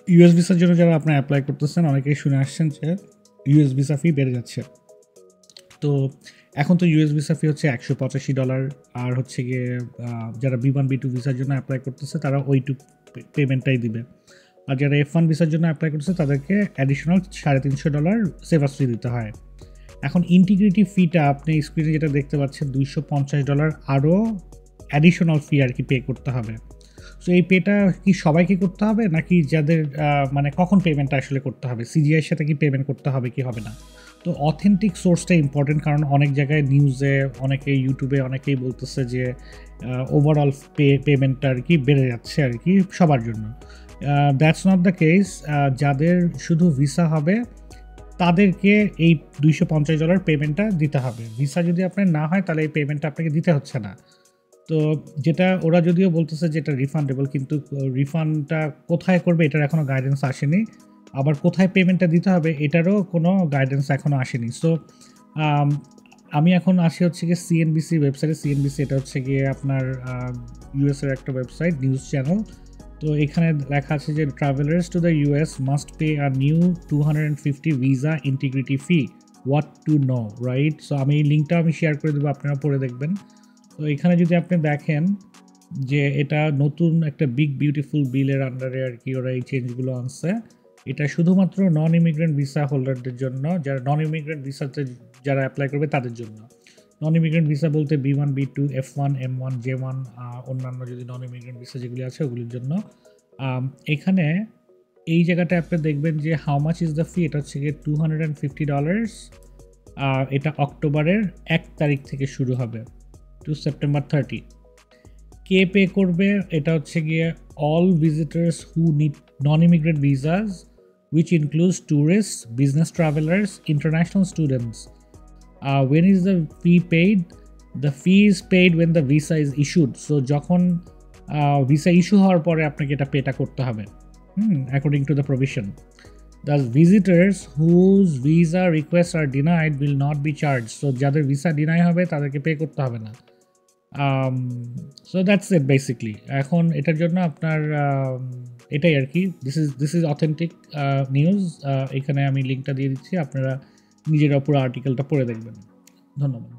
US ভিসার জন্য যারা আপনি অ্যাপ্লাই করতেছেন অনেকেই শুনে আসছেন যে ইউএস ভিসা ফি বেড়ে যাচ্ছে। তো এখন তো ইউএস ভিসা ফি হচ্ছে $185, আর হচ্ছে গিয়ে যারা B1 B2 ভিসার জন্য অ্যাপ্লাই করতেছে তারা ওইটুক পেমেন্টটাই দিবে। আর যারা F1 ভিসার জন্য অ্যাপ্লাই করতেছে তাদেরকে অ্যাডিশনাল $350 সেভাস ফি দিতে হয়। এখন ইন্টিগ্রিটি ফিটা আপনি স্ক্রিনে যেটা দেখতে পাচ্ছেন $250 আরও অ্যাডিশনাল ফি আর কি পে করতে হবে। সো এই পেটা কি সবাইকে করতে হবে নাকি যাদের মানে কখন পেমেন্টটা আসলে করতে হবে, সিজিআইয়ের সাথে কি পেমেন্ট করতে হবে কি হবে না? তো অথেন্টিক সোর্সটা ইম্পর্টেন্ট, কারণ অনেক জায়গায় নিউজে অনেকে ইউটিউবে অনেকেই বলতেছে যে ওভারঅল পেমেন্টটা আর কি বেড়ে যাচ্ছে আর কি সবার জন্য। That's not the case. যাদের শুধু ভিসা হবে তাদেরকে এই $250 পেমেন্টটা দিতে হবে। ভিসা যদি আপনার না হয় তাহলে এই পেমেন্টটা আপনাকে দিতে হচ্ছে না। তো যেটা ওরা যদিও বলতেছে যে এটা রিফান্ডেবল, কিন্তু রিফান্ডটা কোথায় করবে এটার এখনও গাইডেন্স আসেনি। আবার কোথায় পেমেন্টটা দিতে হবে এটারও কোনো গাইডেন্স এখনও আসেনি। সো আমি এখন আসি হচ্ছে গিয়ে সিএনবিসি ওয়েবসাইটে। সিএনবিসি এটা হচ্ছে গিয়ে আপনার ইউএসের একটা ওয়েবসাইট, নিউজ চ্যানেল। তো এখানে লেখা আছে যে travellers to the US must pay a new 250 visa integrity fee, what to know, right? So আমি এই লিঙ্কটা আমি শেয়ার করে দেবো, আপনারা পড়ে দেখবেন। তো এখানে যদি আপনি দেখেন যে এটা নতুন একটা বিগ বিউটিফুল বিলের আন্ডারে আর কি ওরা এই চেঞ্জগুলো আনছে। এটা শুধুমাত্র নন ইমিগ্রেন্ট ভিসা হোল্ডারদের জন্য, যারা নন ইমিগ্রেন্ট ভিসাতে যারা অ্যাপ্লাই করবে তাদের জন্য। নন ইমিগ্রেন্ট ভিসা বলতে B1 B2 F1 M1 J1 অন্যান্য যদি নন ইমিগ্রেন্ট ভিসা যেগুলি আছে ওগুলির জন্য। এখানে এই জায়গাটা আপনি দেখবেন যে হাউ মাচ ইজ দ্য ফি, এটা হচ্ছে গিয়ে $250। এটা অক্টোবরের 1 তারিখ থেকে শুরু হবে টু সেপ্টেম্বর 30। কে পে করবে? এটা হচ্ছে গিয়ে all visitors who need non immigrant visas which includes tourists, business travelers, international students. When is the fee paid? The fee is paid when the visa is issued. So যখন visa issue হওয়ার পরে আপনাকে এটা পেটা করতে হবে, according to the provision. The visitors whose visa requests are denied will not be charged. So যাদের visa deny হবে তাদেরকে পে করতে হবে না। So that's it basically. এখন এটার জন্য আপনার এটাই আর কি, দিস ইজ অথেন্টিক নিউজ। এখানে আমি লিঙ্কটা দিয়ে দিচ্ছি, আপনারা নিজেরা পুরো আর্টিকেলটা পড়ে দেখবেন। ধন্যবাদ।